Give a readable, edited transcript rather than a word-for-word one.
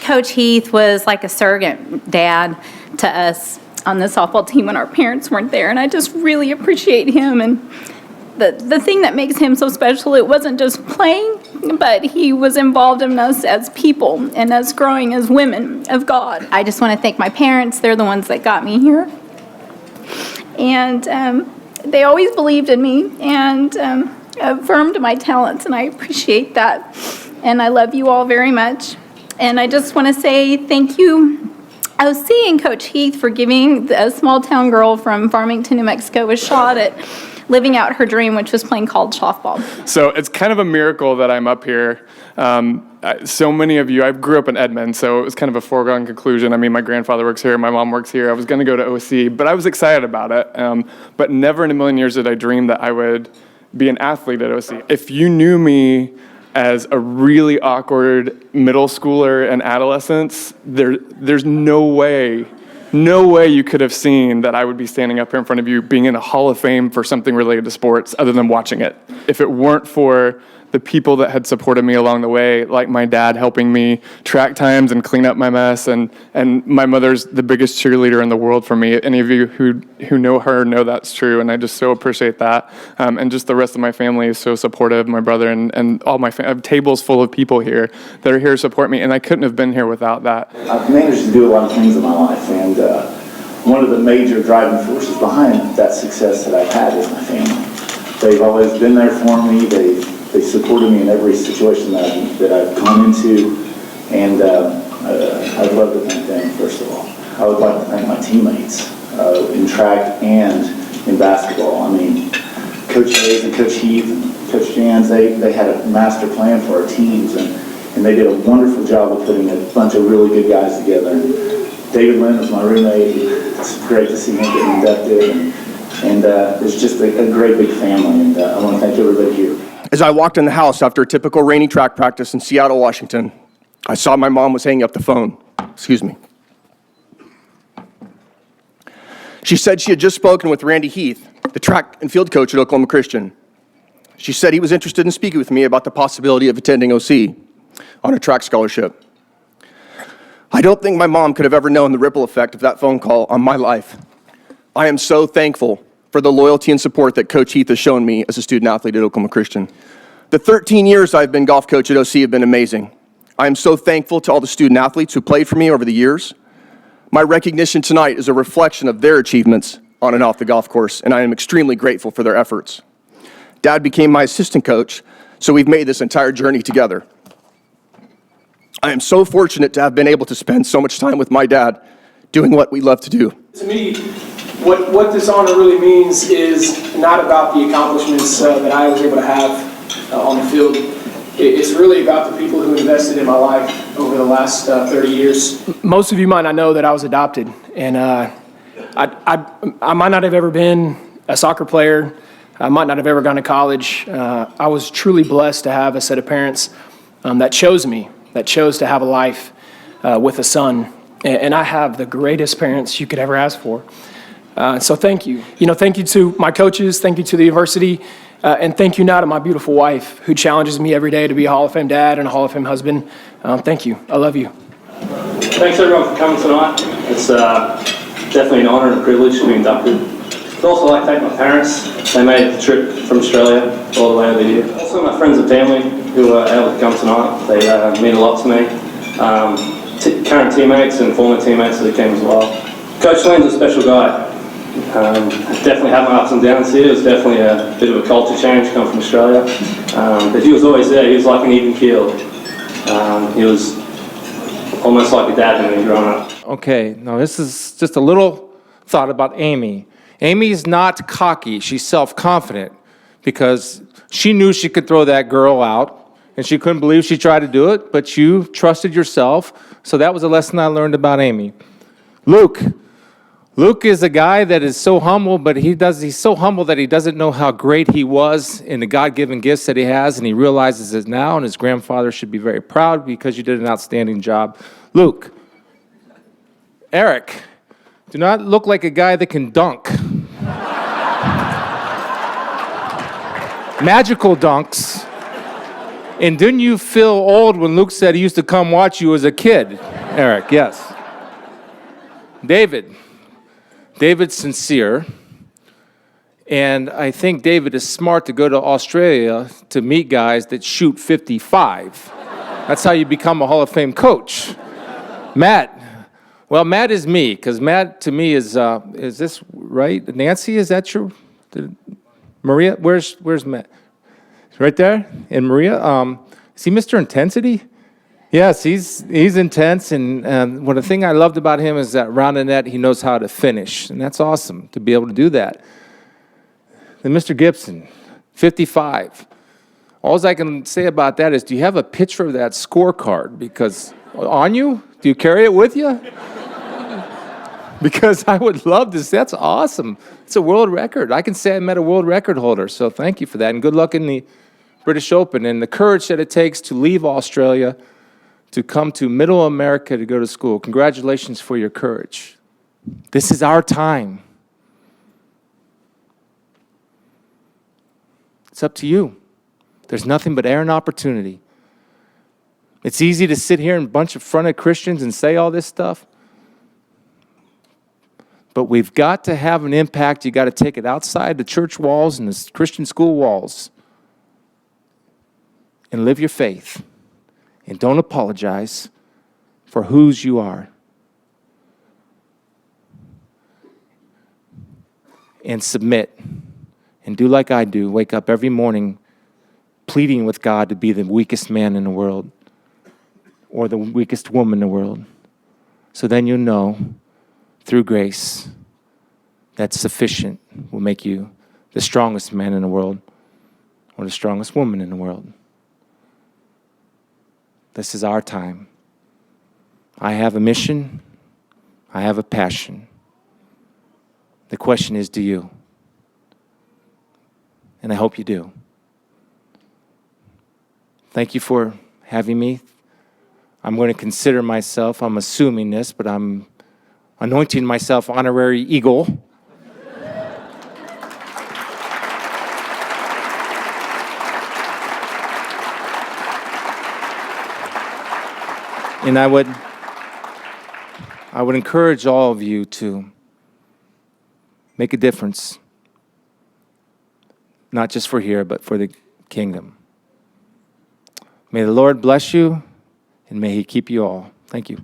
Coach Heath was like a surrogate dad to us on the softball team when our parents weren't there, and I just really appreciate him. And the thing that makes him so special, it wasn't just playing, but he was involved in us as people and us growing as women of God. I just want to thank my parents. They're the ones that got me here. And they always believed in me and affirmed my talents, and I appreciate that. And I love you all very much. And I just want to say thank you, OC and Coach Heath, for giving a small-town girl from Farmington, New Mexico, a shot at living out her dream, which was playing college softball. So it's kind of a miracle that I'm up here. So many of you, I grew up in Edmond, so it was kind of a foregone conclusion. I mean, my grandfather works here, my mom works here. I was going to go to OC, but I was excited about it. But never in a million years did I dream that I would be an athlete at OC. If you knew me as a really awkward middle schooler and adolescence, there's no way you could have seen that I would be standing up here in front of you being in a Hall of Fame for something related to sports other than watching it. If it weren't for the people that had supported me along the way, like my dad helping me track times and clean up my mess, and my mother's the biggest cheerleader in the world for me. Any of you who know her know that's true, and I just so appreciate that. And just the rest of my family is so supportive, my brother and all my family. I have tables full of people here that are here to support me, and I couldn't have been here without that. I've managed to do a lot of things in my life, and one of the major driving forces behind that success that I've had is my family. They've always been there for me. They supported me in every situation that I've come into, and I'd love to thank them, first of all. I would like to thank my teammates in track and in basketball. I mean, Coach Hayes and Coach Heath and Coach Jans, they had a master plan for our teams, and they did a wonderful job of putting a bunch of really good guys together. And David Lynn was my roommate. It's great to see him getting inducted, and it's just a great big family, and I want to thank everybody here. As I walked in the house after a typical rainy track practice in Seattle, Washington, I saw my mom was hanging up the phone. Excuse me. She said she had just spoken with Randy Heath, the track and field coach at Oklahoma Christian. She said he was interested in speaking with me about the possibility of attending OC on a track scholarship. I don't think my mom could have ever known the ripple effect of that phone call on my life. I am so thankful for the loyalty and support that Coach Heath has shown me as a student athlete at Oklahoma Christian. The 13 years I've been golf coach at OC have been amazing. I am so thankful to all the student athletes who played for me over the years. My recognition tonight is a reflection of their achievements on and off the golf course, and I am extremely grateful for their efforts. Dad became my assistant coach, so we've made this entire journey together. I am so fortunate to have been able to spend so much time with my dad doing what we love to do. To me, what this honor really means is not about the accomplishments that I was able to have on the field. It's really about the people who invested in my life over the last 30 years. Most of you might not know that I was adopted, and I might not have ever been a soccer player. I might not have ever gone to college. I was truly blessed to have a set of parents that chose me, that chose to have a life with a son. And I have the greatest parents you could ever ask for. So thank you. Thank you to my coaches, thank you to the university, and thank you now to my beautiful wife who challenges me every day to be a Hall of Fame dad and a Hall of Fame husband. Thank you. I love you. Thanks everyone for coming tonight. It's definitely an honor and a privilege to be inducted. I'd also like to thank my parents. They made the trip from Australia all the way over here. Also my friends and family who are able to come tonight. They mean a lot to me. Current teammates and former teammates of the team as well. Coach Lynn's a special guy. Definitely had my ups and downs here. It was definitely a bit of a culture change coming from Australia. But he was always there. He was like an even keel. He was almost like a dad to me growing up. Okay, now this is just a little thought about Amy. Amy's not cocky. She's self-confident because she knew she could throw that girl out, and she couldn't believe she tried to do it, but you trusted yourself. So that was a lesson I learned about Amy. Luke is a guy that is so humble, but he's so humble that he doesn't know how great he was in the God-given gifts that he has, and he realizes it now, and his grandfather should be very proud because you did an outstanding job. Luke, Eric, do not look like a guy that can dunk. Magical dunks. And didn't you feel old when Luke said he used to come watch you as a kid? Eric, yes. David's sincere, and I think David is smart to go to Australia to meet guys that shoot 55. That's how you become a Hall of Fame coach. Matt is me, because Matt to me is this right? Nancy, is that true? Maria, where's Matt? Right there? And Maria, is he Mr. Intensity? Yes, he's intense, and the thing I loved about him is that around the net, he knows how to finish, and that's awesome to be able to do that. Then Mr. Gibson, 55. All I can say about that is, do you have a picture of that scorecard? Because on you? Do you carry it with you? Because I would love to. That's awesome. It's a world record. I can say I met a world record holder, so thank you for that, and good luck in the British Open, and the courage that it takes to leave Australia to come to Middle America to go to school. Congratulations for your courage. This is our time. It's up to you. There's nothing but air and opportunity. It's easy to sit here in a bunch of front of Christians and say all this stuff, but we've got to have an impact. You got to take it outside the church walls and the Christian school walls and live your faith. And don't apologize for whose you are. And submit. And do like I do. Wake up every morning pleading with God to be the weakest man in the world or the weakest woman in the world. So then you know, through grace, that sufficient will make you the strongest man in the world or the strongest woman in the world. This is our time. I have a mission. I have a passion. The question is, do you? And I hope you do. Thank you for having me. I'm going to consider myself, I'm assuming this, but I'm anointing myself honorary eagle. And I would encourage all of you to make a difference, not just for here, but for the kingdom. May the Lord bless you, and may he keep you all. Thank you.